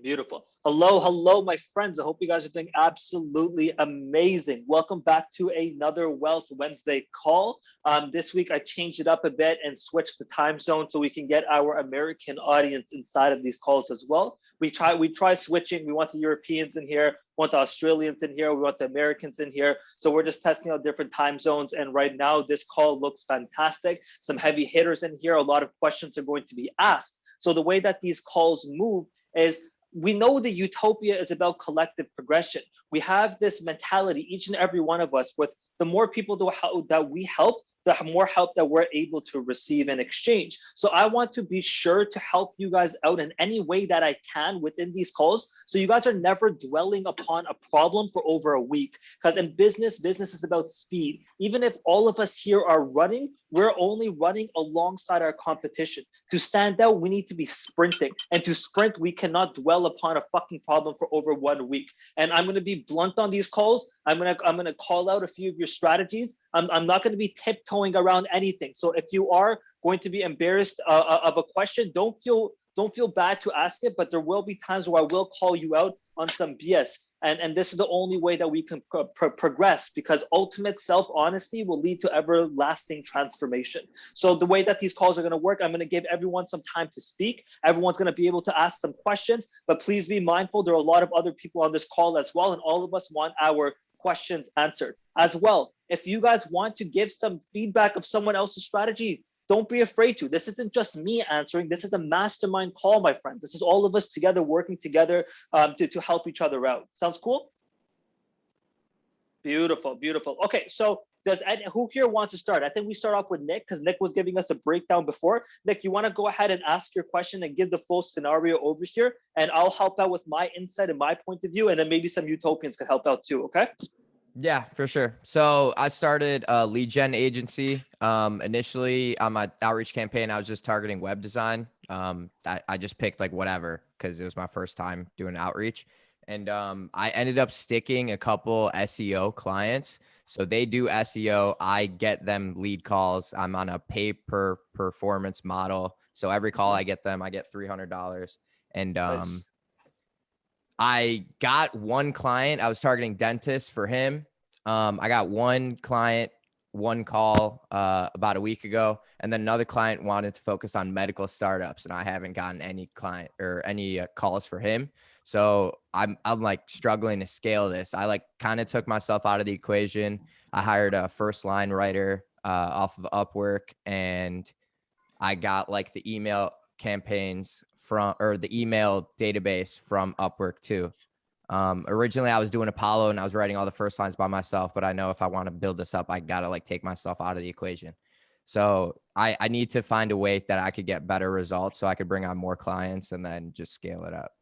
Beautiful. Hello, my friends. I hope you guys are doing absolutely amazing. Welcome back to another Wealth Wednesday call. This week I changed it up a bit and switched the time zone so we can get our American audience inside of these calls as well. We try switching. We want the Europeans in here, want the Australians in here, we want the Americans in here. So we're just testing out different time zones. And right now, this call looks fantastic. Some heavy hitters in here. A lot of questions are going to be asked. So the way that these calls move is we know the Utopia is about collective progression. We have this mentality, each and every one of us, with the more people that we help, the more help that we're able to receive and exchange. So I want to be sure to help you guys out in any way that I can within these calls. So you guys are never dwelling upon a problem for over a week. Because in business is about speed. Even if all of us here are running, we're only running alongside our competition. To stand out, we need to be sprinting. And to sprint, we cannot dwell upon a fucking problem for over 1 week. And I'm going to be blunt on these calls. I'm gonna call out a few of your strategies. I'm not going to be tiptoeing around anything. So if you are going to be embarrassed of a question, don't feel bad to ask it. But there will be times where I will call you out on some BS. And this is the only way that we can progress, because ultimate self-honesty will lead to everlasting transformation. So the way that these calls are going to work, I'm going to give everyone some time to speak. Everyone's going to be able to ask some questions, but please be mindful. There are a lot of other people on this call as well, and all of us want our questions answered as well. If you guys want to give some feedback of someone else's strategy, don't be afraid to. This isn't just me answering. This is a mastermind call, my friends. This is all of us together working together to help each other out. Sounds cool? Beautiful. Okay, so who here wants to start? I think we start off with Nick, because Nick was giving us a breakdown before. Nick, you want to go ahead and ask your question and give the full scenario over here, and I'll help out with my insight and my point of view, and then maybe some Utopians could help out too, okay? Yeah, for sure. So I started a lead gen agency. Initially on my outreach campaign, I was just targeting web design. I just picked like whatever, because it was my first time doing outreach. And I ended up sticking a couple SEO clients. So they do SEO. I get them lead calls. I'm on a pay per performance model. So every call I get them, I get $300. And Nice. I got one client. I was targeting dentists for him. I got one client, one call about a week ago, and then another client wanted to focus on medical startups, and I haven't gotten any client or any calls for him. So I'm like struggling to scale this. I like kind of took myself out of the equation. I hired a first line writer off of Upwork, and I got like the email campaigns from, or the email database from Upwork too. Originally I was doing Apollo and I was writing all the first lines by myself, but I know if I want to build this up, I got to like take myself out of the equation. So I need to find a way that I could get better results so I could bring on more clients and then just scale it up.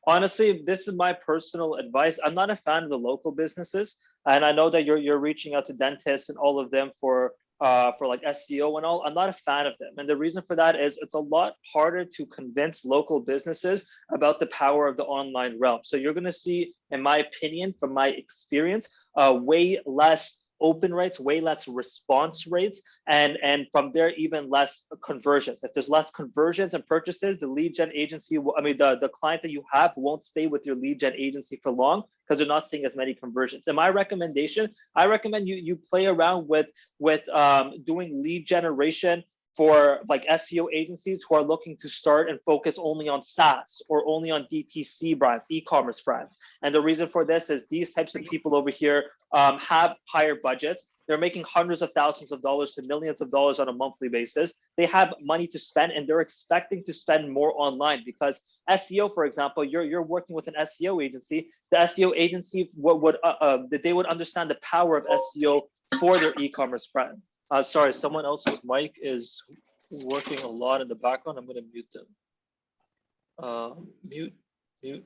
Honestly, this is my personal advice. I'm not a fan of the local businesses, and I know that you're reaching out to dentists and all of them for like SEO and all. I'm not a fan of them, and the reason for that is it's a lot harder to convince local businesses about the power of the online realm. So you're going to see, in my opinion, from my experience, way less open rates, way less response rates, and from there even less conversions. If there's less conversions and purchases, the lead gen agency, the client that you have won't stay with your lead gen agency for long, because they're not seeing as many conversions. And my recommendation, I recommend you play around with doing lead generation for like SEO agencies who are looking to start and focus only on SaaS or only on DTC brands, e-commerce brands. And the reason for this is these types of people over here have higher budgets. They're making hundreds of thousands of dollars to millions of dollars on a monthly basis. They have money to spend, and they're expecting to spend more online, because SEO, for example, you're working with an SEO agency. The SEO agency they would understand the power of SEO for their e-commerce brand. Sorry, someone else's mic is working a lot in the background. I'm going to mute them. Mute.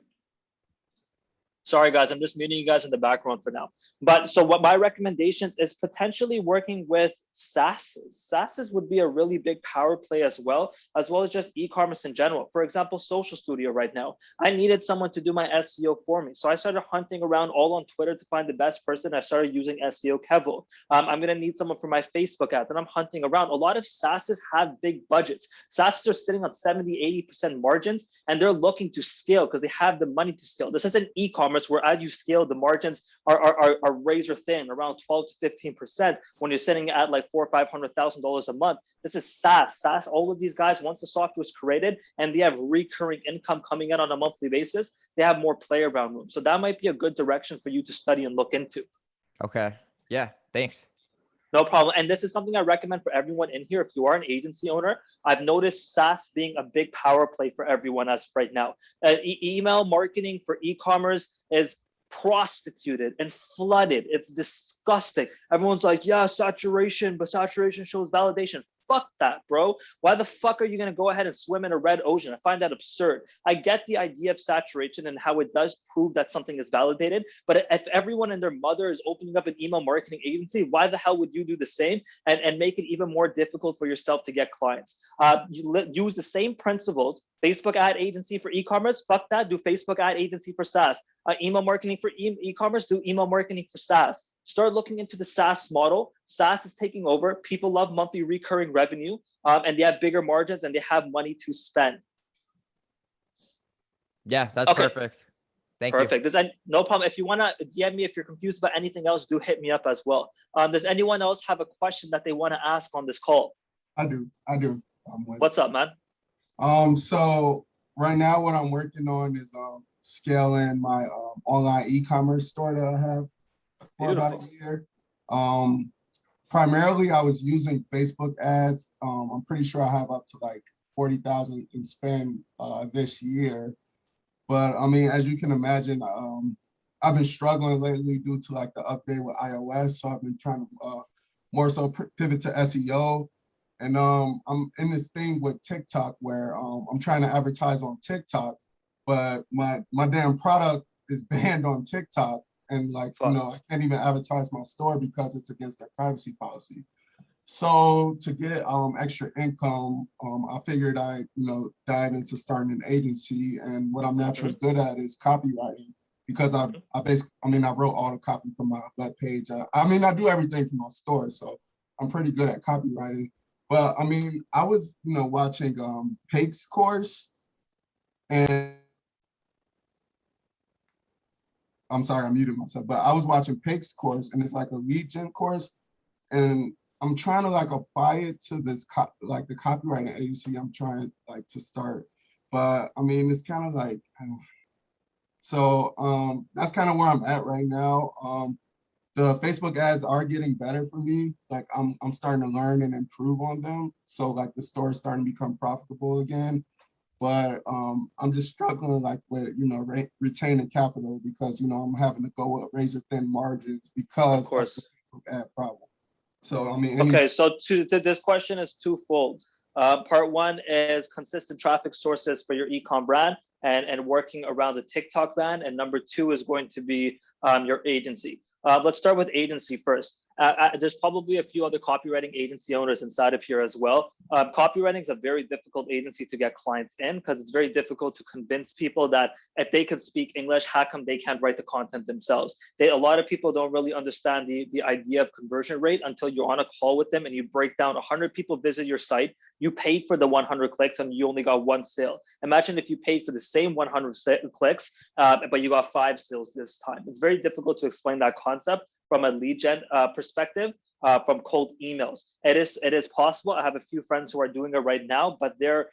Sorry, guys, I'm just muting you guys in the background for now. But so what my recommendation is potentially working with SaaS. SaaS would be a really big power play as well as just e-commerce in general. For example, Social Studio right now. I needed someone to do my SEO for me. So I started hunting around all on Twitter to find the best person. I started using SEO Kevo. I'm going to need someone for my Facebook ads, and I'm hunting around. A lot of SaaS have big budgets. SaaS are sitting on 70, 80% margins, and they're looking to scale because they have the money to scale. This isn't e-commerce where as you scale, the margins are razor thin, around 12 to 15% when you're sitting at like $400,000 or $500,000 a month. This is SaaS. SaaS, all of these guys, once the software is created and they have recurring income coming in on a monthly basis, they have more play around room. So that might be a good direction for you to study and look into. Okay. Yeah. Thanks. No problem. And this is something I recommend for everyone in here. If you are an agency owner, I've noticed SaaS being a big power play for everyone as right now. Email marketing for e-commerce is prostituted and flooded. It's disgusting. Everyone's like, yeah, saturation, but saturation shows validation. Fuck that, bro. Why the fuck are you going to go ahead and swim in a red ocean? I find that absurd. I get the idea of saturation and how it does prove that something is validated. But if everyone and their mother is opening up an email marketing agency, why the hell would you do the same and make it even more difficult for yourself to get clients? Use the same principles. Facebook ad agency for e-commerce, fuck that. Do Facebook ad agency for SaaS. Email marketing for e-commerce, do email marketing for SaaS. Start looking into the SaaS model. SaaS is taking over. People love monthly recurring revenue, and they have bigger margins and they have money to spend. Yeah, that's okay. Perfect. Thank you. Perfect. No problem. If you want to DM me, if you're confused about anything else, do hit me up as well. Does anyone else have a question that they want to ask on this call? I do. What's up, man? So right now what I'm working on is scaling my online e-commerce store that I have for about a year. Primarily I was using Facebook ads. I'm pretty sure I have up to like 40,000 in spend this year. But I mean, as you can imagine, I've been struggling lately due to like the update with iOS. So I've been trying to more so pivot to SEO. And I'm in this thing with TikTok where I'm trying to advertise on TikTok, but my damn product is banned on TikTok. And like, you know, I can't even advertise my store because it's against their privacy policy. So to get extra income, I figured I'd, dive into starting an agency. And what I'm naturally good at is copywriting, because I wrote all the copy for my web page. I do everything for my store, so I'm pretty good at copywriting. But I mean, I was, watching Pake's course, and I'm sorry, I muted myself, but I was watching Pake's course, and it's like a lead gen course, and I'm trying to like apply it to this the copywriting agency I'm trying like to start. But I mean, it's kind of like, so that's kind of where I'm at right now. The Facebook ads are getting better for me. Like I'm starting to learn and improve on them. So like the store is starting to become profitable again. But I'm just struggling like with, retaining capital, because, I'm having to go with razor thin margins because of the Facebook ad problem. So, I mean, okay, so this question is twofold. Part one is consistent traffic sources for your e-com brand and working around the TikTok ban. And number two is going to be your agency. Let's start with agency first. There's probably a few other copywriting agency owners inside of here as well. Copywriting is a very difficult agency to get clients in, because it's very difficult to convince people that if they can speak English, how come they can't write the content themselves? A lot of people don't really understand the idea of conversion rate until you're on a call with them and you break down 100 people visit your site. You paid for the 100 clicks and you only got one sale. Imagine if you paid for the same 100 clicks, but you got 5 sales this time. It's very difficult to explain that concept from a lead gen perspective, from cold emails. It is possible. I have a few friends who are doing it right now, but they're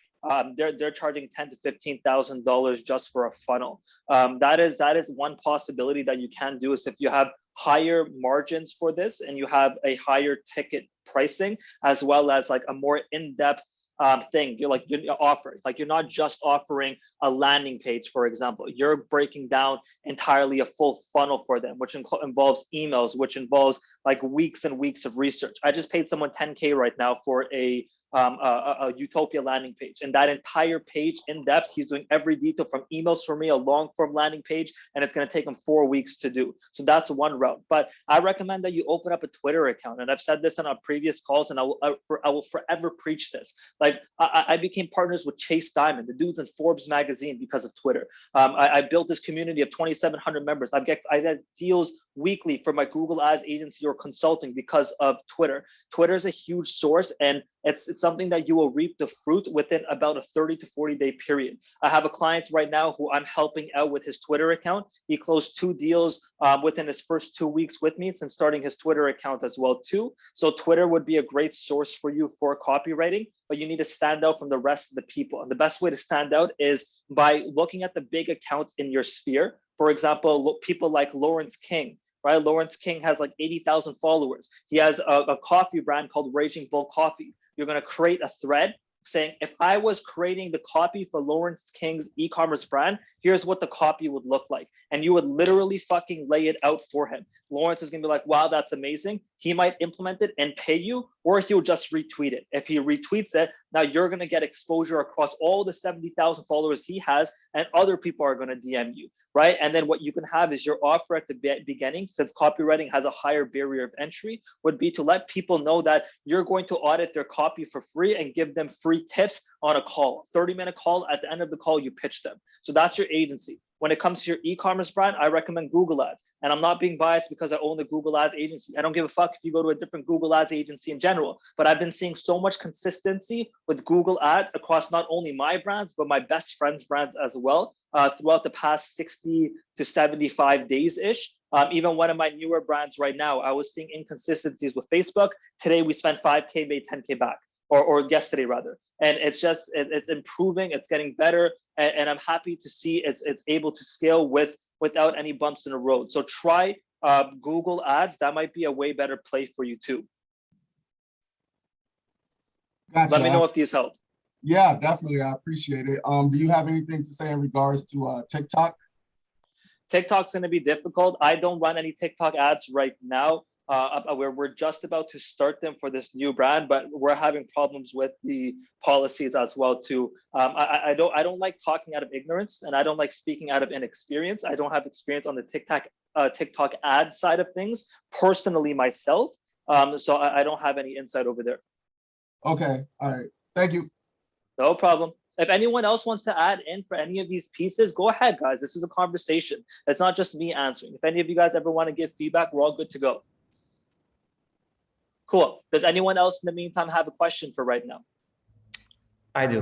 charging $10,000 to $15,000 just for a funnel. That is one possibility that you can do, is if you have higher margins for this and you have a higher ticket pricing, as well as like a more in-depth thing. You're not just offering a landing page, for example. You're breaking down entirely a full funnel for them, which involves emails, which involves like weeks and weeks of research. I just paid someone $10K right now for a a Utopia landing page. And that entire page in depth, he's doing every detail from emails from me, a long form landing page, and it's going to take him 4 weeks to do. So that's one route. But I recommend that you open up a Twitter account. And I've said this on our previous calls, and I will forever preach this. Like I became partners with Chase Diamond, the dude's in Forbes magazine, because of Twitter. I built this community of 2,700 members. I get deals weekly for my Google Ads agency or consulting because of Twitter. Twitter is a huge source, and it's something that you will reap the fruit within about a 30 to 40 day period. I have a client right now who I'm helping out with his Twitter account. He closed 2 deals within his first 2 weeks with me since starting his Twitter account as well too. So Twitter would be a great source for you for copywriting, but you need to stand out from the rest of the people. And the best way to stand out is by looking at the big accounts in your sphere. For example, people like Lawrence King. Right, Lawrence King has like 80,000 followers. He has a coffee brand called Raging Bull Coffee. You're going to create a thread saying, if I was creating the copy for Lawrence King's e-commerce brand, here's what the copy would look like. And you would literally fucking lay it out for him. Lawrence is going to be like, wow, that's amazing. He might implement it and pay you, or he'll just retweet it. If he retweets it, now you're going to get exposure across all the 70,000 followers he has, and other people are going to DM you, right? And then what you can have is your offer at the beginning, since copywriting has a higher barrier of entry, would be to let people know that you're going to audit their copy for free and give them free tips on a call, 30-minute call. At the end of the call, you pitch them. So that's your agency. When it comes to your e-commerce brand, I recommend Google Ads. And I'm not being biased because I own the Google Ads agency. I don't give a fuck if you go to a different Google Ads agency in general, but I've been seeing so much consistency with Google Ads across not only my brands, but my best friends' brands as well, throughout the past 60 to 75 days-ish. Even one of my newer brands right now, I was seeing inconsistencies with Facebook. Today, we spent 5K, made 10K back. Or yesterday rather, and it's improving, it's getting better, and I'm happy to see it's able to scale without any bumps in the road. So try Google Ads. That might be a way better play for you too. Gotcha. Let me know if these help. Yeah, definitely. I appreciate it. Do you have anything to say in regards to TikTok? TikTok's going to be difficult. I don't run any TikTok ads right now. We're just about to start them for this new brand, but we're having problems with the policies as well too. I don't like talking out of ignorance, and I don't like speaking out of inexperience. I don't have experience on the TikTok ad side of things personally myself, so I don't have any insight over there. Okay, all right. Thank you. No problem. If anyone else wants to add in for any of these pieces, go ahead, guys. This is a conversation. It's not just me answering. If any of you guys ever want to give feedback, we're all good to go. Cool. Does anyone else in the meantime have a question for right now? I do.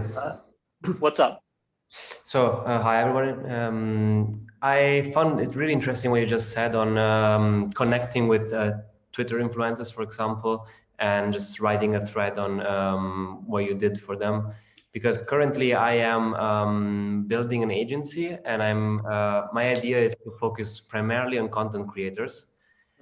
What's up? So, hi everyone. I found it really interesting what you just said on connecting with Twitter influencers, for example, and just writing a thread on what you did for them. Because currently I am building an agency, and my idea is to focus primarily on content creators.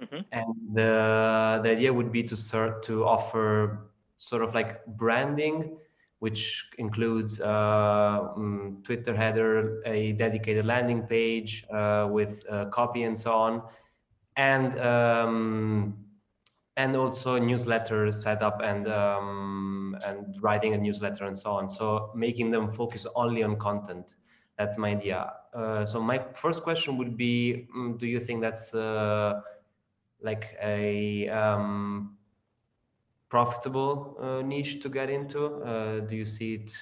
Mm-hmm. And the idea would be to offer sort of like branding, which includes Twitter header, a dedicated landing page with copy and so on, and also newsletter setup and writing a newsletter and so on. So making them focus only on content. That's my idea. So my first question would be, do you think that's like a profitable niche to get into? Do you see it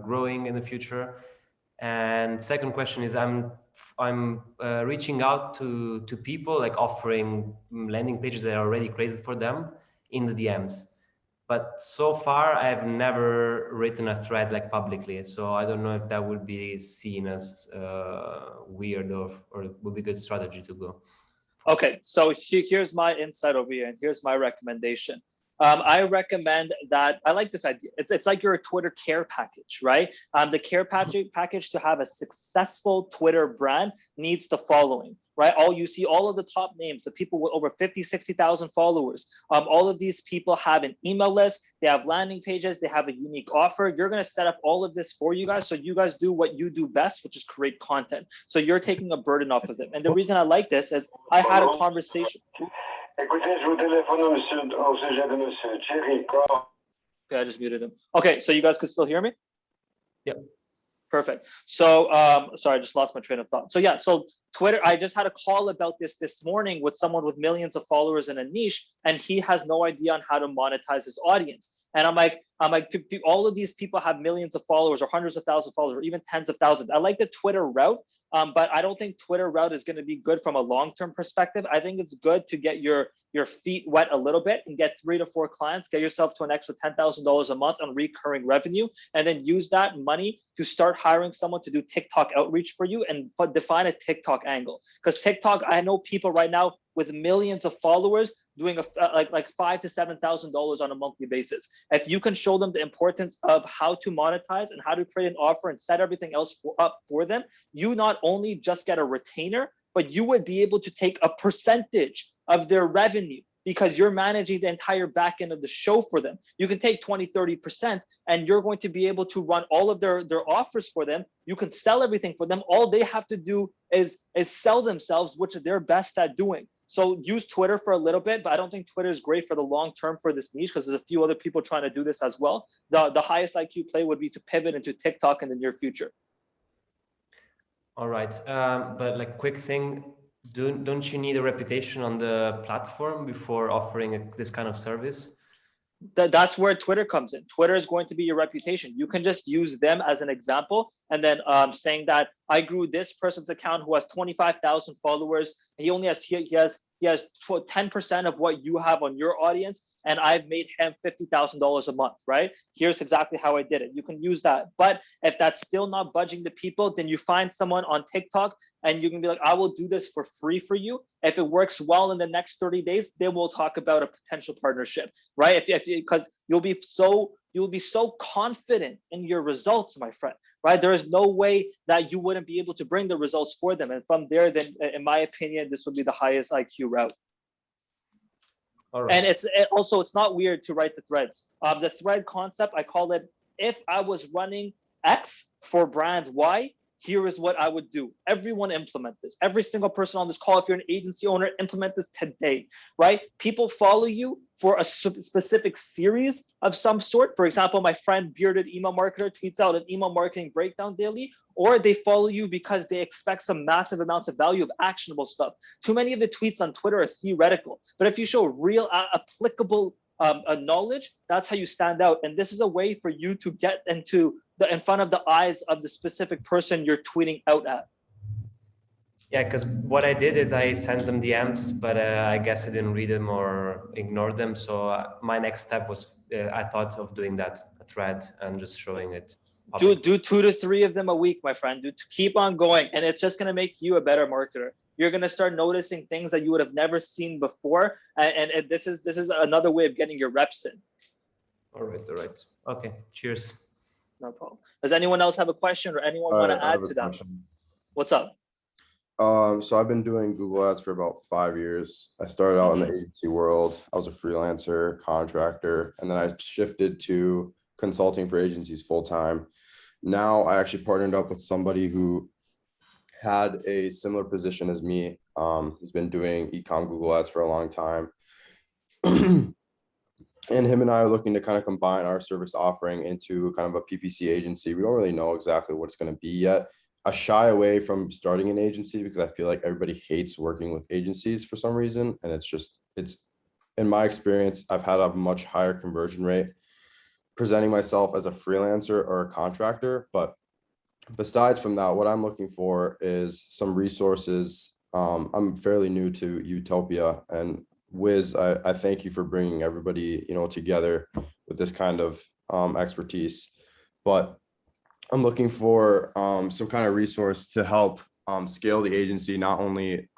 growing in the future? And second question is, I'm reaching out to people, like offering landing pages that are already created for them in the DMs. But so far, I've never written a thread like publicly. So I don't know if that would be seen as weird or would be a good strategy to go. Okay, so here's my insight over here, and here's my recommendation. I recommend that, I like this idea. It's like your Twitter care package, right? The care package to have a successful Twitter brand needs the following, right? You see all of the top names, the people with over 50, 60,000 followers. All of these people have an email list, they have landing pages, they have a unique offer. You're gonna set up all of this for you guys, so you guys do what you do best, which is create content. So you're taking a burden off of them. And the reason I like this is I had a conversation. Écoutez, je vous téléphone au sujet de monsieur Thierry. Okay, I just muted him. Okay, so you guys can still hear me? Yep. Perfect. So, sorry, I just lost my train of thought. So yeah, so Twitter, I just had a call about this morning with someone with millions of followers in a niche, and he has no idea on how to monetize his audience. And I'm like, all of these people have millions of followers or hundreds of thousands of followers or even tens of thousands. I like the Twitter route, but I don't think Twitter route is going to be good from a long-term perspective. I think it's good to get your feet wet a little bit and get 3 to 4 clients, get yourself to an extra $10,000 a month on recurring revenue, and then use that money to start hiring someone to do TikTok outreach for you and define a TikTok angle. Because TikTok, I know people right now with millions of followers doing like $5,000 to $7,000 on a monthly basis. If you can show them the importance of how to monetize and how to create an offer and set everything else up for them, you not only just get a retainer, but you would be able to take a percentage of their revenue because you're managing the entire back end of the show for them. You can take 20, 30%, and you're going to be able to run all of their offers for them. You can sell everything for them. All they have to do is sell themselves, which they're best at doing. So use Twitter for a little bit, but I don't think Twitter is great for the long term for this niche because there's a few other people trying to do this as well. The highest IQ play would be to pivot into TikTok in the near future. All right, but like quick thing, don't you need a reputation on the platform before offering this kind of service? That's where Twitter comes in. Twitter is going to be your reputation. You can just use them as an example and then saying that I grew this person's account who has 25,000 followers. He only has 10% of what you have on your audience, and I've made him $50,000 a month, right? Here's exactly how I did it. You can use that. But if that's still not budging the people, then you find someone on TikTok and you can be like, I will do this for free for you. If it works well in the next 30 days, then we'll talk about a potential partnership, right? Because you'll be so confident in your results, my friend, right? There is no way that you wouldn't be able to bring the results for them. And from there, then in my opinion, this would be the highest IQ route. All right. And it's not weird to write the threads. The thread concept, I call it, if I was running X for brand Y, here is what I would do. Everyone implement this. Every single person on this call, if you're an agency owner, implement this today, right? People follow you for a specific series of some sort. For example, my friend Bearded Email Marketer tweets out an email marketing breakdown daily, or they follow you because they expect some massive amounts of value of actionable stuff. Too many of the tweets on Twitter are theoretical, but if you show real applicable knowledge, that's how you stand out. And this is a way for you to get in front of the eyes of the specific person you're tweeting out at. Yeah, because what I did is I sent them DMs, but I guess I didn't read them or ignore them. So my next step was I thought of doing that, a thread, and just showing it. Do 2 to 3 of them a week, my friend. Keep on going, and it's just going to make you a better marketer. You're going to start noticing things that you would have never seen before, and this is another way of getting your reps in. All right. Okay. Cheers. No problem. Does anyone else have a question or anyone want to add to that? What's up? So I've been doing Google Ads for about 5 years. I started out in the agency world. I was a freelancer, contractor, and then I shifted to consulting for agencies full time. Now I actually partnered up with somebody who had a similar position as me. He's been doing e-com Google Ads for a long time. And him and I are looking to kind of combine our service offering into kind of a PPC agency. We don't really know exactly what it's going to be yet. I shy away from starting an agency because I feel like everybody hates working with agencies for some reason. And it's in my experience, I've had a much higher conversion rate presenting myself as a freelancer or a contractor. But besides from that, what I'm looking for is some resources. I'm fairly new to Utopia, and Wiz, I thank you for bringing everybody, together with this kind of expertise. But I'm looking for some kind of resource to help scale the agency, not only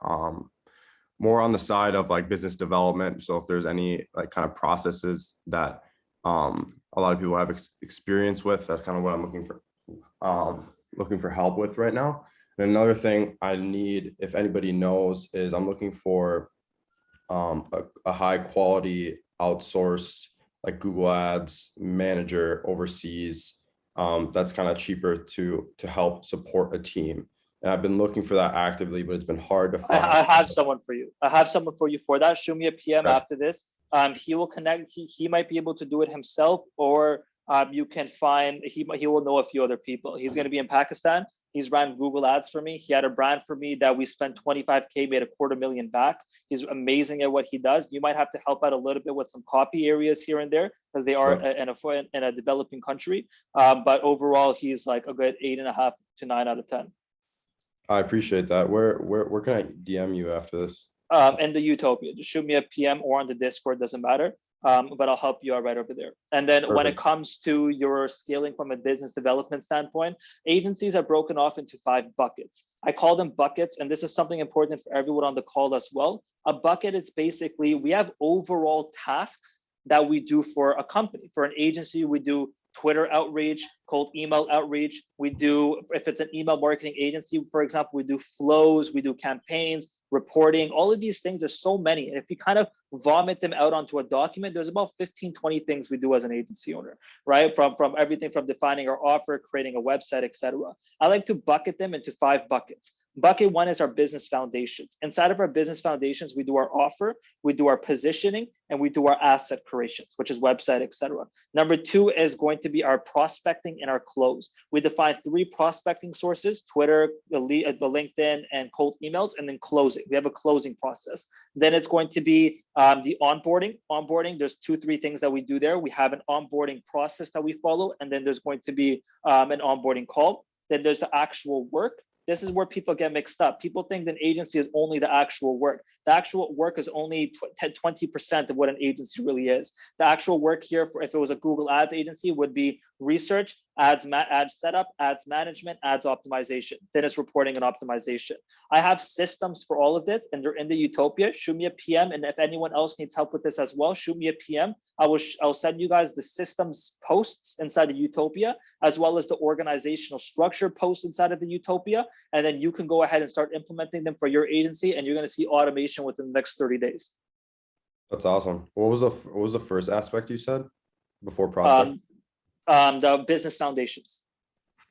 more on the side of like business development. So if there's any like kind of processes that a lot of people have experience with, that's kind of what I'm looking for help with right now. And another thing I need, if anybody knows, is I'm looking for a high quality outsourced like Google Ads manager overseas that's kind of cheaper to help support a team. And I've been looking for that actively, but it's been hard to find. I have someone for you. I have someone for you for that. Shoot me a PM after this. He will connect. He might be able to do it himself, or you can find, he will know a few other people. He's going to be in Pakistan. He's ran Google ads for me. He had a brand for me that we spent 25K, made $250,000 back. He's amazing at what he does. You might have to help out a little bit with some copy areas here and there because they are in a developing country. But overall, he's like a good 8.5 to 9 out of 10. I appreciate that. Where can I DM you after this? In the Utopia, just shoot me a PM or on the Discord, doesn't matter. But I'll help you out right over there. And then when it comes to your scaling from a business development standpoint, agencies are broken off into 5 buckets. I call them buckets, and this is something important for everyone on the call as well. A bucket is basically, we have overall tasks that we do for a company. For an agency, we do Twitter outreach, cold email outreach. We do, if it's an email marketing agency, for example, we do flows, we do campaigns, reporting, all of these things. There's so many. And if you kind of vomit them out onto a document, there's about 15, 20 things we do as an agency owner, right? From everything from defining our offer, creating a website, etc. I like to bucket them into 5 buckets. Bucket 1 is our business foundations. Inside of our business foundations, we do our offer, we do our positioning, and we do our asset creations, which is website, etc. Number 2 is going to be our prospecting and our close. We define 3 prospecting sources: Twitter, the LinkedIn, and cold emails, and then closing. We have a closing process. Then it's going to be the onboarding. Onboarding, there's 2-3 things that we do there. We have an onboarding process that we follow, and then there's going to be an onboarding call. Then there's the actual work. This is where people get mixed up. People think that an agency is only the actual work. The actual work is only 20% of what an agency really is. The actual work here, if it was a Google Ads agency, would be research, ads setup, ads management, ads optimization. Then it's reporting and optimization. I have systems for all of this, and they're in the Utopia. Shoot me a PM, and if anyone else needs help with this as well, shoot me a PM. I'll send you guys the systems posts inside the Utopia, as well as the organizational structure posts inside of the Utopia. And then you can go ahead and start implementing them for your agency, and you're going to see automation within the next 30 days. That's awesome. What was the first aspect you said before prospect? The business foundations.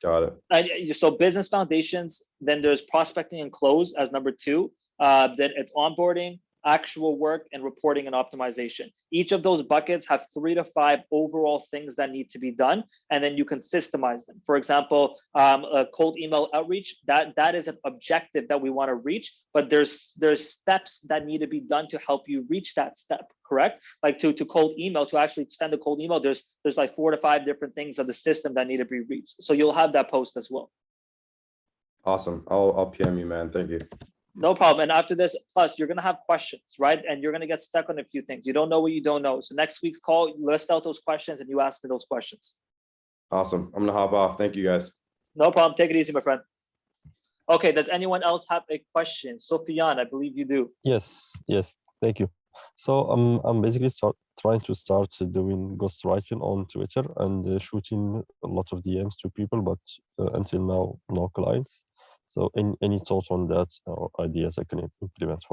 Got it. So business foundations, then there's prospecting and close as number 2. Then it's onboarding, actual work, and reporting and optimization. Each of those buckets have 3 to 5 overall things that need to be done, and then you can systemize them. For example, a cold email outreach, that is an objective that we want to reach, but there's steps that need to be done to help you reach that step, correct? Like to cold email, to actually send a cold email, there's like 4 to 5 different things of the system that need to be reached. So you'll have that post as well. Awesome. I'll PM you, man. Thank you. No problem. And after this, plus you're going to have questions, right? And you're going to get stuck on a few things. You don't know what you don't know. So next week's call, list out those questions and you ask me those questions. Awesome. I'm going to hop off. Thank you, guys. No problem. Take it easy, my friend. Okay. Does anyone else have a question? Sofian, I believe you do. Yes. Thank you. So I'm basically trying to start doing ghostwriting on Twitter and shooting a lot of DMs to people, but until now, no clients. So any thoughts on that or ideas I can implement,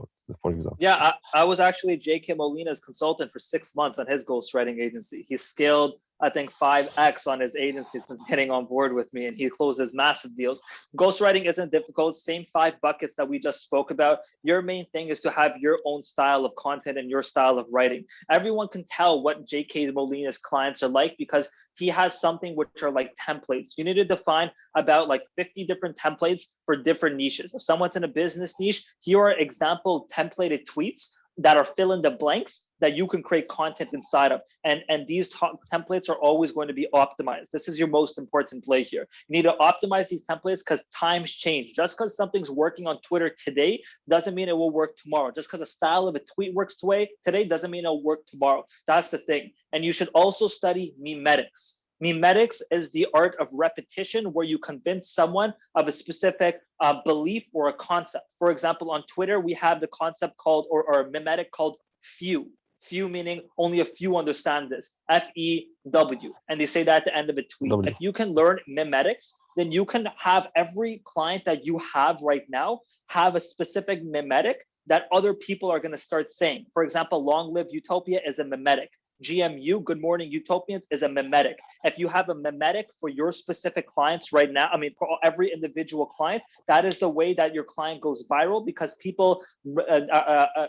for example? Yeah, I was actually J.K. Molina's consultant for 6 months on his ghostwriting agency. He scaled, I think, 5x on his agency since getting on board with me, and he closes massive deals. Ghostwriting isn't difficult. Same 5 buckets that we just spoke about. Your main thing is to have your own style of content and your style of writing. Everyone can tell what J.K. Molina's clients are like because he has something which are like templates. You need to define about like 50 different templates for different niches. If someone's in a business niche, here are example templated tweets that are fill in the blanks that you can create content inside of. And these templates are always going to be optimized. This is your most important play here. You need to optimize these templates because times change. Just because something's working on Twitter today doesn't mean it will work tomorrow. Just because a style of a tweet works today doesn't mean it'll work tomorrow. That's the thing. And you should also study memetics. Memetics is the art of repetition where you convince someone of a specific belief or a concept. For example, on Twitter, we have the concept called, or a memetic called few. Few meaning only a few understand this, F-E-W. And they say that at the end of a tweet. If you can learn memetics, then you can have every client that you have right now have a specific memetic that other people are going to start saying. For example, long live Utopia is a memetic. GMU, good morning Utopians, is a memetic. If you have a memetic for your specific clients right now, I mean, for every individual client, that is the way that your client goes viral because people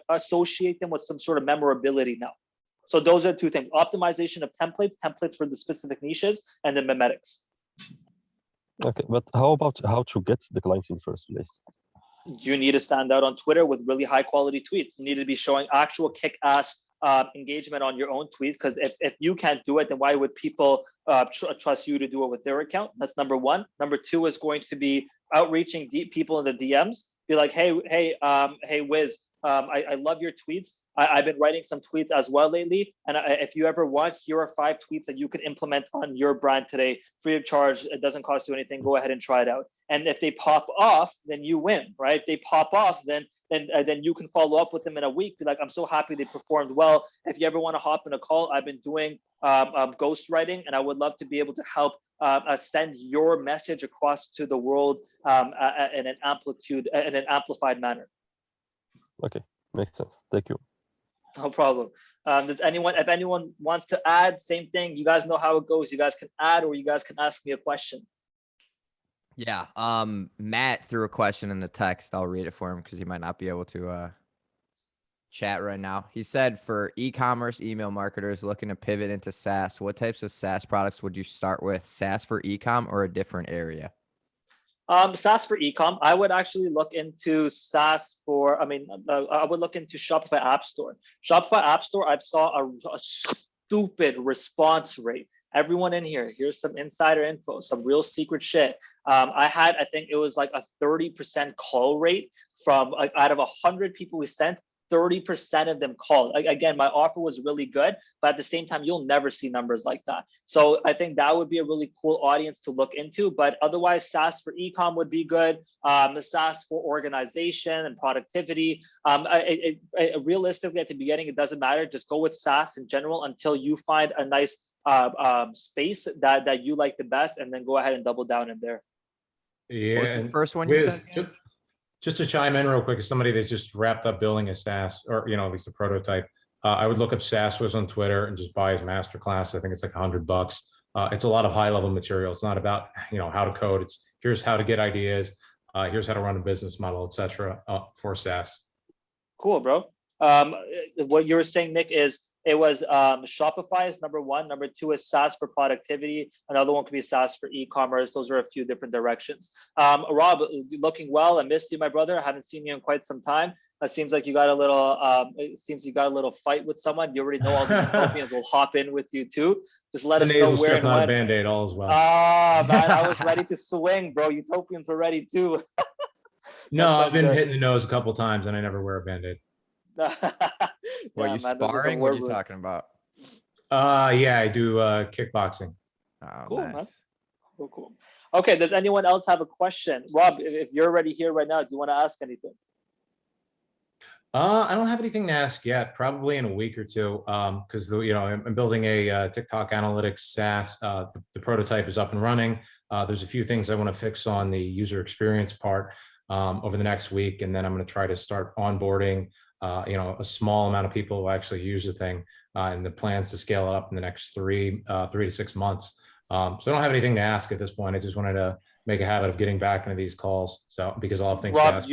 associate them with some sort of memorability now. So those are two things: optimization of templates for the specific niches, and then memetics. Okay, but how about how to get the clients in the first place? You need to stand out on Twitter with really high quality tweets. You need to be showing actual kick-ass engagement on your own tweets, because if you can't do it, then why would people trust you to do it with their account? That's number one. Number two is going to be outreaching deep people in the DMs. Be like, hey, Wiz, I love your tweets. I've been writing some tweets as well lately. And if you ever want, here are 5 tweets that you could implement on your brand today, free of charge. It doesn't cost you anything. Go ahead and try it out. And if they pop off, then you win, right? If they pop off, then you can follow up with them in a week. Be like, I'm so happy they performed well. If you ever want to hop in a call, I've been doing ghostwriting, and I would love to be able to help send your message across to the world in an amplified manner. Okay, makes sense. Thank you. No problem. If anyone wants to add, same thing. You guys know how it goes. You guys can add, or you guys can ask me a question. Yeah. Matt threw a question in the text. I'll read it for him because he might not be able to chat right now. He said, for e-commerce email marketers looking to pivot into SaaS, what types of SaaS products would you start with? SaaS for e-com or a different area? SaaS for e-com. I would actually look into SaaS for, I would look into Shopify App Store. Shopify App Store, I saw a stupid response rate. Everyone in here, here's some insider info, some real secret shit. I think it was like a 30% call rate from out of 100 people we sent, 30% of them called. Again, my offer was really good, but at the same time, you'll never see numbers like that. So I think that would be a really cool audience to look into. But otherwise, SaaS for e-com would be good. SaaS for organization and productivity. Realistically, at the beginning, it doesn't matter. Just go with SaaS in general until you find a nice space that you like the best, and then go ahead and double down in there. Yeah. What was the first one you said? Just to chime in real quick, as somebody that's just wrapped up building a SaaS, or at least a prototype, I would look up SaaS Wiz on Twitter and just buy his masterclass. I think it's like $100. It's a lot of high level material. It's not about how to code. It's here's how to get ideas, here's how to run a business model, etc. For SaaS. Cool, bro. What you were saying, Nick, is it was Shopify is number one. Number two is SaaS for productivity. Another one could be SaaS for e-commerce. Those are a few different directions. Rob, looking well. I missed you, my brother. I haven't seen you in quite some time. It seems like you got a little. It seems you got a little fight with someone. You already know all the Utopians will hop in with you too. Just let us know where and when. Not a Band-Aid, all as well. Man, I was ready to swing, bro. Utopians were ready too. No, I've been hitting the nose a couple times, and I never wear a Band-Aid. What, you sparring? What are you talking about? Yeah, I do kickboxing. Oh, cool, nice. man. Cool. Okay, does anyone else have a question? Rob, if you're already here right now, do you want to ask anything? I don't have anything to ask yet. Probably in a week or two, because I'm building a TikTok analytics SaaS. The prototype is up and running. There's a few things I want to fix on the user experience part over the next week, and then I'm going to try to start onboarding a small amount of people who actually use the thing, and the plans to scale it up in the next 3 to 6 months. So I don't have anything to ask at this point. I just wanted to make a habit of getting back into these calls. So because I'll have things. Rob,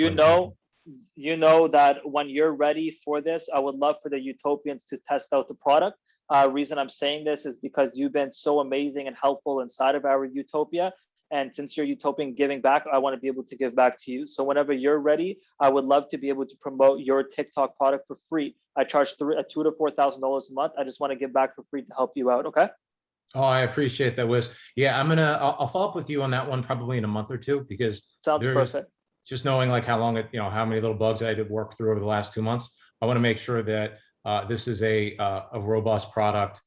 you know that when you're ready for this, I would love for the Utopians to test out the product. Reason I'm saying this is because you've been so amazing and helpful inside of our Utopia. And since you're Utopian giving back, I want to be able to give back to you. So whenever you're ready, I would love to be able to promote your TikTok product for free. I charge $2,000 to $4,000 a month. I just want to give back for free to help you out. Okay. Oh, I appreciate that, Wiz. Yeah, I'll follow up with you on that one probably in a month or two, because sounds perfect. Just knowing like how long how many little bugs I did work through over the last 2 months. I want to make sure that this is a robust product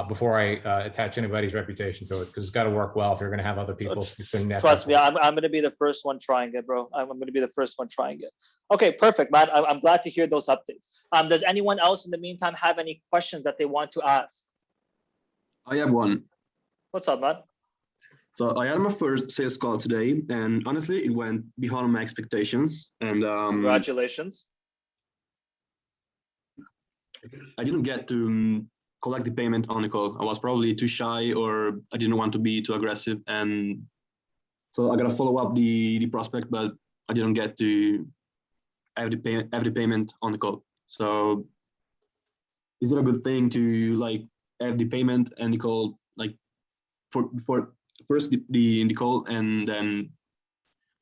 before I attach anybody's reputation to it, because it's got to work well if you're going to have other people. Trust me, I'm going to be the first one trying it, bro. I'm going to be the first one trying it. Okay, perfect, man. I'm glad to hear those updates. Does anyone else in the meantime have any questions that they want to ask? I have one. What's up, man? So I had my first sales call today, and honestly, it went beyond my expectations. And congratulations. I didn't get to collect the payment on the call. I was probably too shy, or I didn't want to be too aggressive, and so I gotta follow up the prospect, but I didn't get to have the payment on the call. So is it a good thing to like have the payment and the call like for first the call and then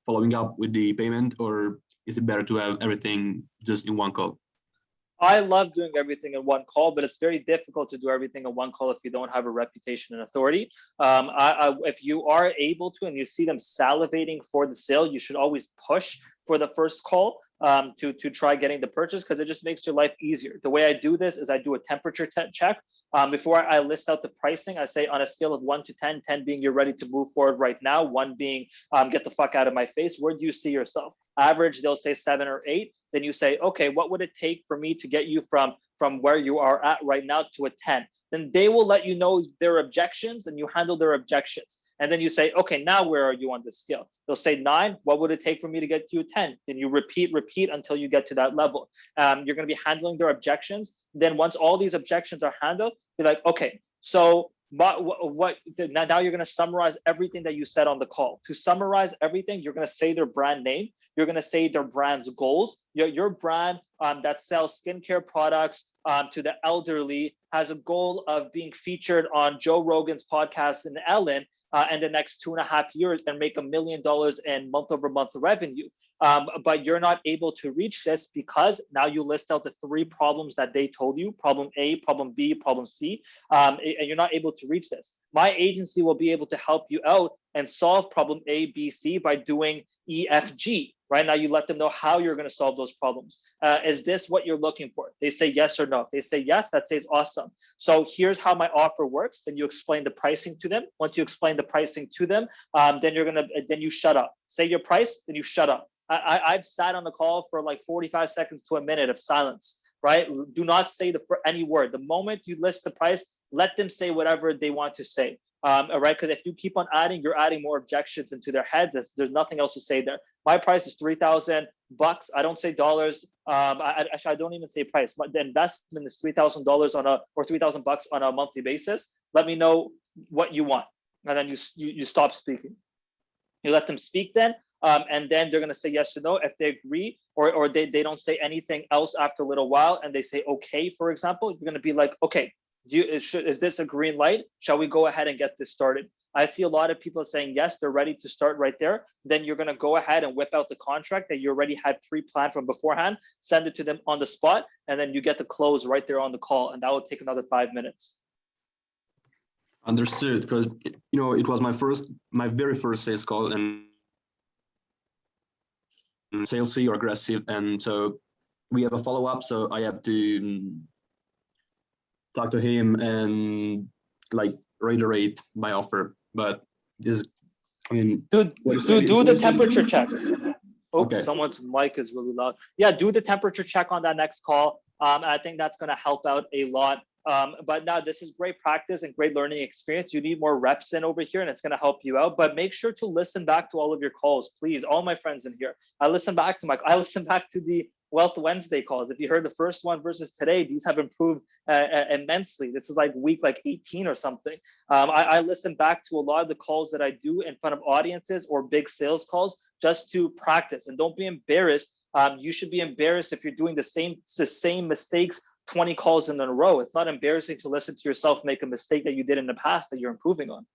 following up with the payment, or is it better to have everything just in one call? I love doing everything in one call, but it's very difficult to do everything in one call if you don't have a reputation and authority. If you are able to and you see them salivating for the sale, you should always push for the first call to try getting the purchase, because it just makes your life easier. The way I do this is I do a temperature check. Before I list out the pricing, I say on a scale of 1 to 10, 10 being you're ready to move forward right now, 1 being get the fuck out of my face. Where do you see yourself? Average, they'll say 7 or 8. Then you say, okay, what would it take for me to get you from where you are at right now to a 10? Then they will let you know their objections and you handle their objections. And then you say, okay, now where are you on the scale? They'll say 9. What would it take for me to get to a 10? Then you repeat until you get to that level. You're going to be handling their objections. Then once all these objections are handled, be like, okay, so now you're going to summarize everything that you said on the call. To summarize everything, you're going to say their brand name. You're going to say their brand's goals. Your brand that sells skincare products to the elderly has a goal of being featured on Joe Rogan's podcast and Ellen in the next 2.5 years and make $1 million in month-over-month revenue. But you're not able to reach this because now you list out the 3 problems that they told you: problem A, problem B, problem C, and you're not able to reach this. My agency will be able to help you out and solve problem A, B, C by doing EFG. Right now, you let them know how you're going to solve those problems. Is this what you're looking for? They say yes or no. If they say yes, that says awesome. So here's how my offer works. Then you explain the pricing to them. Once you explain the pricing to them, then you shut up. Say your price, then you shut up. I've sat on the call for like 45 seconds to a minute of silence, right? Do not say any word. The moment you list the price, let them say whatever they want to say. All right, because if you keep on adding, you're adding more objections into their heads. There's nothing else to say there. My price is $3,000. I don't say dollars. Actually, I don't even say price. The investment is $3,000 or $3,000 on a monthly basis. Let me know what you want, and then you stop speaking. You let them speak then. And then they're going to say yes or no. If they agree or they don't say anything else after a little while and they say okay, for example, you're going to be like, okay, is this a green light? Shall we go ahead and get this started? I see a lot of people saying yes, they're ready to start right there. Then you're going to go ahead and whip out the contract that you already had pre-planned from beforehand, send it to them on the spot, and then you get the close right there on the call, and that will take another 5 minutes. Understood, because it was my very first sales call, and salesy or aggressive, and so we have a follow-up. So I have to talk to him and like reiterate my offer. But this, do the temperature check. Okay. Someone's mic is really loud. Yeah, do the temperature check on that next call. I think that's going to help out a lot. But now this is great practice and great learning experience. You need more reps in over here and it's going to help you out, but make sure to listen back to all of your calls, please. All my friends in here, I listen back to the Wealth Wednesday calls. If you heard the first one versus today, these have improved immensely. This is like week 18 or something. I listen back to a lot of the calls that I do in front of audiences or big sales calls just to practice, and don't be embarrassed. You should be embarrassed if you're doing the same mistakes 20 calls in a row. It's not embarrassing to listen to yourself make a mistake that you did in the past that you're improving on.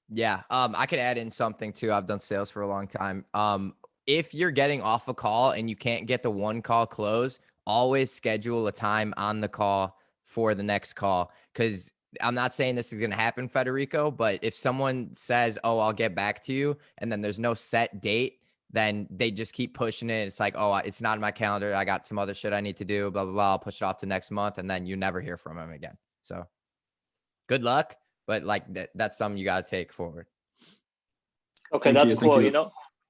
Yeah. I could add in something too. I've done sales for a long time. If you're getting off a call and you can't get the one call close, always schedule a time on the call for the next call. Because I'm not saying this is going to happen, Federico, but if someone says, oh, I'll get back to you, and then there's no set date, then they just keep pushing it. It's like, oh, it's not in my calendar. I got some other shit I need to do, blah, blah, blah. I'll push it off to next month. And then you never hear from them again. So good luck. But like that's something you got to take forward. Okay, that's cool.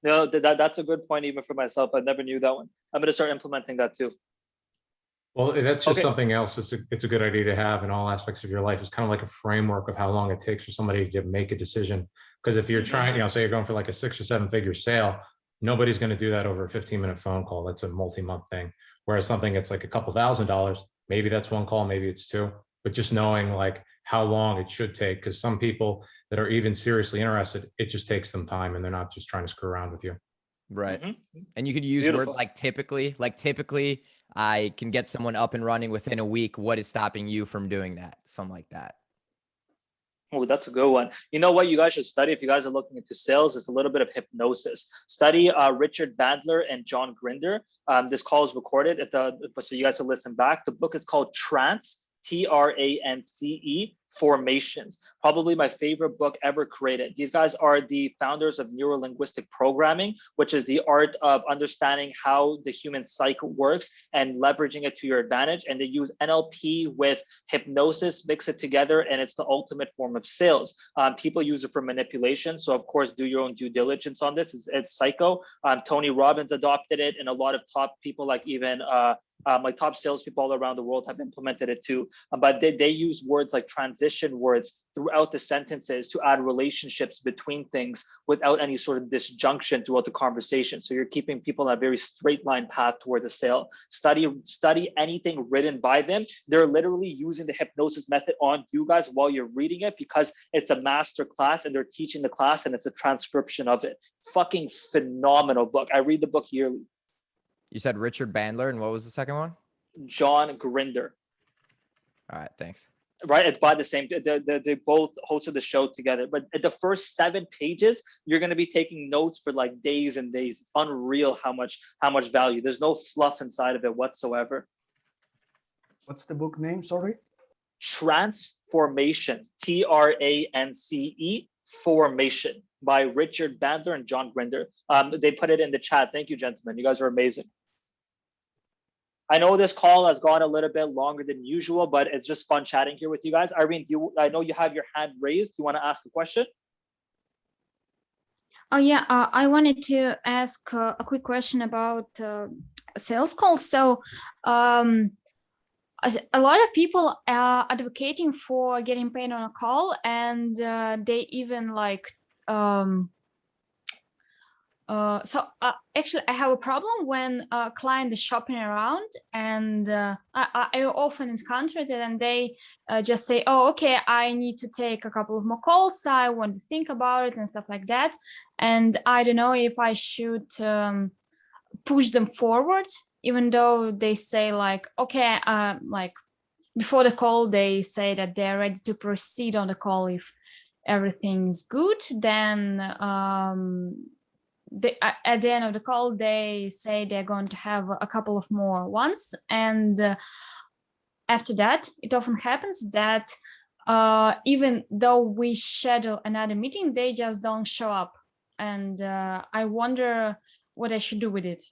No, that's a good point even for myself. I never knew that one. I'm going to start implementing that too. Well, that's just something else. It's a good idea to have in all aspects of your life. It's kind of like a framework of how long it takes for somebody to make a decision. Because if you're trying, say you're going for like a 6 or 7 figure sale, nobody's going to do that over a 15-minute phone call. That's a multi-month thing. Whereas something that's like a couple $1,000s, maybe that's 1 call, maybe it's 2. But just knowing like how long it should take, because some people that are even seriously interested, it just takes them time and they're not just trying to screw around with you. Right. And you could use words like typically, I can get someone up and running within a week. What is stopping you from doing that? Something like that. Oh, that's a good one. You know what you guys should study if you guys are looking into sales is a little bit of hypnosis. Study Richard Bandler and John Grinder. This call is recorded so you guys will listen back. The book is called Trance, Trance, Formations. Probably my favorite book ever created. These guys are the founders of neuro-linguistic programming, which is the art of understanding how the human psyche works and leveraging it to your advantage. And they use NLP with hypnosis, mix it together, and it's the ultimate form of sales. People use it for manipulation. So of course, do your own due diligence on this. It's psycho. Tony Robbins adopted it, and a lot of top people like even like top salespeople all around the world have implemented it too. But they use words like transition words throughout the sentences to add relationships between things without any sort of disjunction throughout the conversation. So you're keeping people on a very straight line path towards a sale. Study anything written by them. They're literally using the hypnosis method on you guys while you're reading it because it's a master class and they're teaching the class and it's a transcription of it. Fucking phenomenal book. I read the book yearly. You said Richard Bandler, and what was the second one? John Grinder. All right, thanks. Right, it's by the same. They both hosted the show together. But at the first 7 pages, you're going to be taking notes for like days and days. It's unreal how much value. There's no fluff inside of it whatsoever. What's the book name? Sorry. Transformation. Trance, Formation by Richard Bandler and John Grinder. They put it in the chat. Thank you, gentlemen. You guys are amazing. I know this call has gone a little bit longer than usual, but it's just fun chatting here with you guys. Irene, I know you have your hand raised. Do you want to ask a question? Oh yeah, I wanted to ask a quick question about sales calls. So a lot of people are advocating for getting paid on a call, and they even like actually, I have a problem when a client is shopping around, and I often encounter it, and they just say, "Oh, okay, I need to take a couple of more calls. I want to think about it and stuff like that." And I don't know if I should push them forward, even though they say like, "Okay," like before the call, they say that they're ready to proceed on the call if everything's good. Then at the end of the call, they say they're going to have a couple of more ones. And after that, it often happens that even though we schedule another meeting, they just don't show up. And I wonder what I should do with it.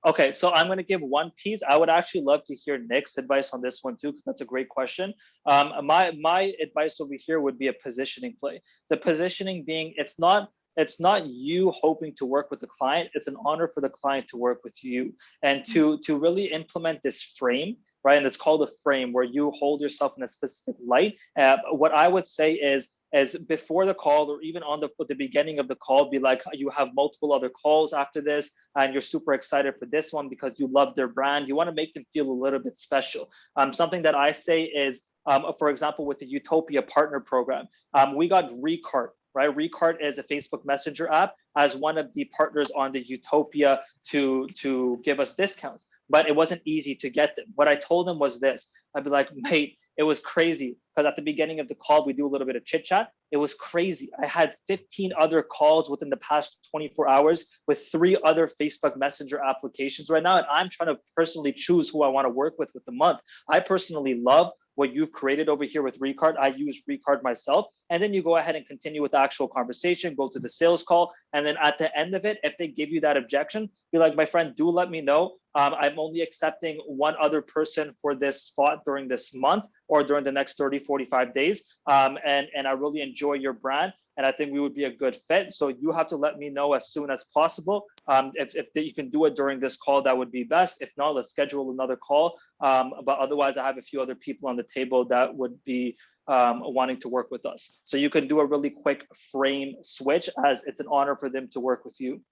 Okay, so I'm going to give one piece. I would actually love to hear Nick's advice on this one too, because that's a great question. My advice over here would be a positioning play. The positioning being, it's not you hoping to work with the client. It's an honor for the client to work with you, and to really implement this frame, right? And it's called a frame, where you hold yourself in a specific light. What I would say is before the call, or even at the beginning of the call, be like, you have multiple other calls after this, and you're super excited for this one because you love their brand. You want to make them feel a little bit special. Something that I say is, for example, with the Utopia partner program, we got Recart. Right, Recart is a Facebook Messenger app as one of the partners on the Utopia to give us discounts, but it wasn't easy to get them. What I told them was this: I'd be like, mate, it was crazy, because at the beginning of the call, we do a little bit of chit chat. It was crazy. I had 15 other calls within the past 24 hours with 3 other Facebook Messenger applications right now, and I'm trying to personally choose who I want to work with the month. I personally love what you've created over here with Recart. I use Recart myself. And then you go ahead and continue with the actual conversation, go to the sales call. And then at the end of it, if they give you that objection, be like, my friend, do let me know. I'm only accepting one other person for this spot during this month or during the next 30, 45 days. And I really enjoy your brand, and I think we would be a good fit. So you have to let me know as soon as possible. If you can do it during this call, that would be best. If not, let's schedule another call. But otherwise, I have a few other people on the table that would be wanting to work with us. So you can do a really quick frame switch, as it's an honor for them to work with you.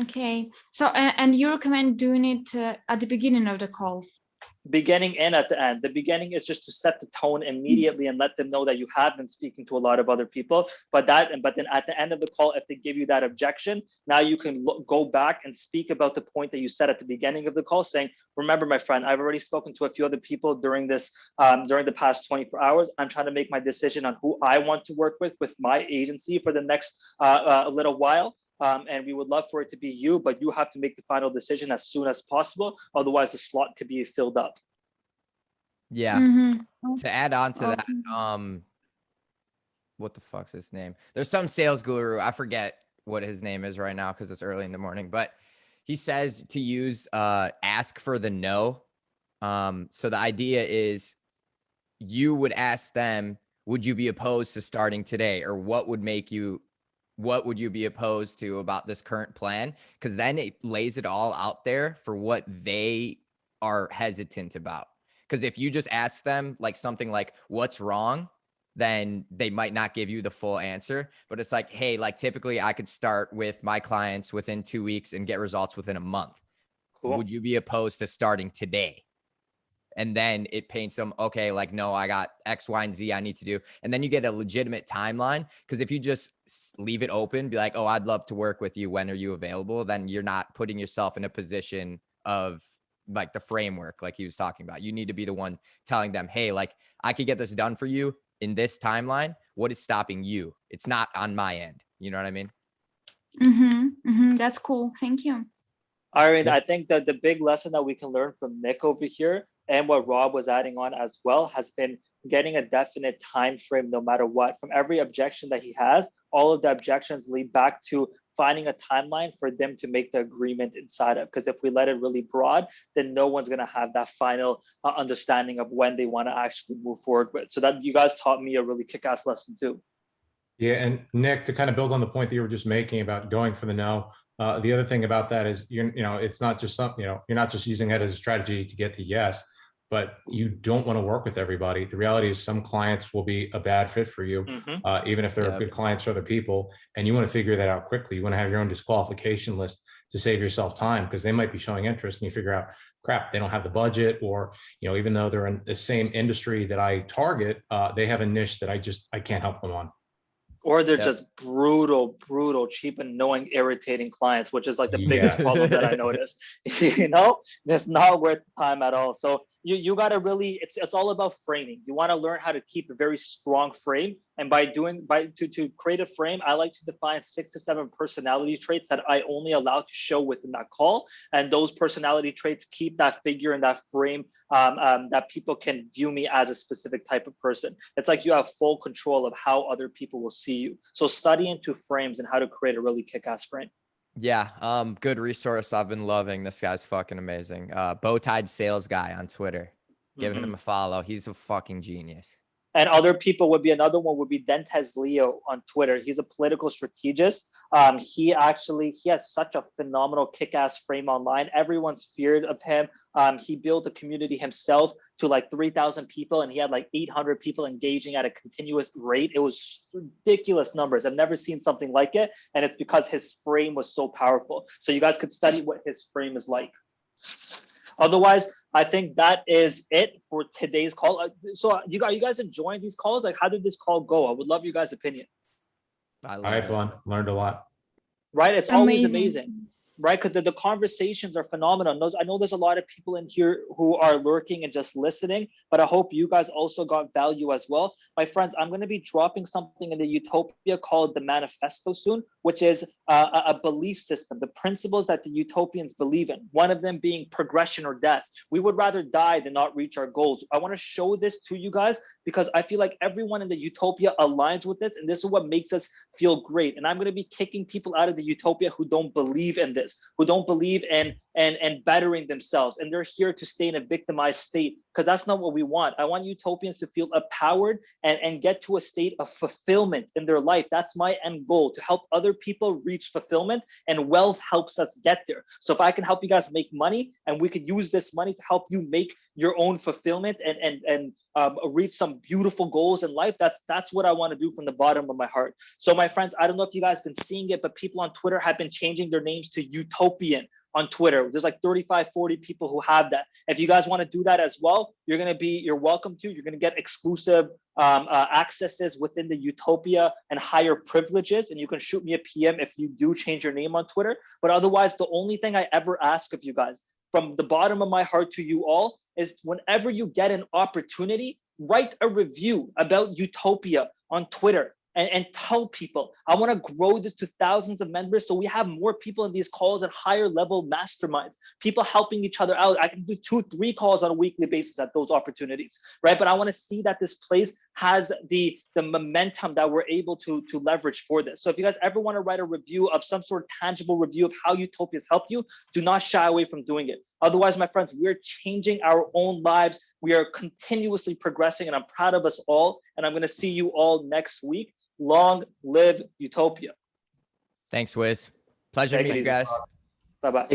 Okay. So, and you recommend doing it at the beginning of the call? beginning and at the end. The beginning is just to set the tone immediately and let them know that you have been speaking to a lot of other people. But then at the end of the call, if they give you that objection, now you can go back and speak about the point that you said at the beginning of the call, saying, remember, my friend, I've already spoken to a few other people during this, during the past 24 hours. I'm trying to make my decision on who I want to work with my agency for the next little while. And we would love for it to be you, but you have to make the final decision as soon as possible. Otherwise, the slot could be filled up. Yeah. To add on to that, what the fuck's his name? There's some sales guru. I forget what his name is right now because it's early in the morning, but he says to use ask for the no. So the idea is you would ask them, would you be opposed to starting today? Or what would you be opposed to about this current plan? Because then it lays it all out there for what they are hesitant about. Because if you just ask them like something like what's wrong, then they might not give you the full answer. But it's like, hey, like typically I could start with my clients within 2 weeks and get results within a month. Cool. Would you be opposed to starting today? And then it paints them, okay, like, no, I got X, Y, and Z I need to do. And then you get a legitimate timeline. Because if you just leave it open, be like, oh, I'd love to work with you. When are you available? Then you're not putting yourself in a position of like the framework, like he was talking about. You need to be the one telling them, hey, like I could get this done for you in this timeline. What is stopping you? It's not on my end. You know what I mean? That's cool. Thank you. Irene, I think that the big lesson that we can learn from Nick over here and what Rob was adding on as well has been getting a definite time frame no matter what. From every objection that he has, all of the objections lead back to finding a timeline for them to make the agreement inside of. Because if we let it really broad, then no one's going to have that final understanding of when they want to actually move forward with. So that you guys taught me a really kick-ass lesson too. Yeah, and Nick, to kind of build on the point that you were just making about going for the no, the other thing about that is it's not just something, you're not just using it as a strategy to get to yes, but you don't want to work with everybody. The reality is some clients will be a bad fit for you, even if they're good clients for other people, and you want to figure that out quickly. You want to have your own disqualification list to save yourself time, because they might be showing interest and you figure out, crap, they don't have the budget, or even though they're in the same industry that I target, they have a niche that I can't help them on. Or they're just brutal, cheap, annoying, irritating clients, which is like the biggest problem that I noticed. Just not worth the time at all. So you got to really, it's all about framing. You want to learn how to keep a very strong frame. And to create a frame, I like to define 6 to 7 personality traits that I only allow to show within that call. And those personality traits keep that figure and that frame that people can view me as a specific type of person. It's like you have full control of how other people will see you. So study into frames and how to create a really kick-ass frame. Yeah, good resource. I've been loving. This guy's fucking amazing. Bowtied Sales Guy on Twitter. Give him a follow. He's a fucking genius. And other people would be, another one would be Dentes Leo on Twitter. He's a political strategist. He has such a phenomenal kick-ass frame online. Everyone's feared of him. He built a community himself to like 3,000 people, and he had like 800 people engaging at a continuous rate. It was ridiculous numbers. I've never seen something like it. And it's because his frame was so powerful. So you guys could study what his frame is like. Otherwise, I think that is it for today's call. So you guys enjoying these calls? Like, how did this call go? I would love your guys' opinion. I had fun. Learned a lot. Right? It's always amazing. Right? Because the conversations are phenomenal. I know there's a lot of people in here who are lurking and just listening, but I hope you guys also got value as well. My friends, I'm going to be dropping something in the Utopia called the Manifesto soon, which is a belief system, the principles that the Utopians believe in, one of them being progression or death. We would rather die than not reach our goals. I want to show this to you guys because I feel like everyone in the Utopia aligns with this, and this is what makes us feel great. And I'm going to be kicking people out of the Utopia who don't believe in this, who don't believe in and bettering themselves, and they're here to stay in a victimized state, because that's not what we want. I want Utopians to feel empowered and get to a state of fulfillment in their life. That's my end goal, to help other people reach fulfillment, and wealth helps us get there. So if I can help you guys make money, and we could use this money to help you make your own fulfillment and reach some beautiful goals in life, that's what I want to do from the bottom of my heart. So my friends, I don't know if you guys been seeing it, but people on Twitter have been changing their names to Utopian, on Twitter. There's like 35, 40 people who have that. If you guys want to do that as well, you're welcome to. You're going to get exclusive accesses within the Utopia and higher privileges. And you can shoot me a PM if you do change your name on Twitter. But otherwise, the only thing I ever ask of you guys, from the bottom of my heart to you all, is whenever you get an opportunity, write a review about Utopia on Twitter. And tell people, I want to grow this to thousands of members so we have more people in these calls and higher level masterminds, people helping each other out. I can do 2-3 calls on a weekly basis at those opportunities, right? But I want to see that this place has the momentum that we're able to leverage for this. So if you guys ever want to write a review of some sort of tangible review of how Utopia has helped you, do not shy away from doing it. Otherwise, my friends, we're changing our own lives. We are continuously progressing, and I'm proud of us all. And I'm going to see you all next week. Long live Utopia. Thanks, Wiz. Pleasure to meet you guys. Bye-bye.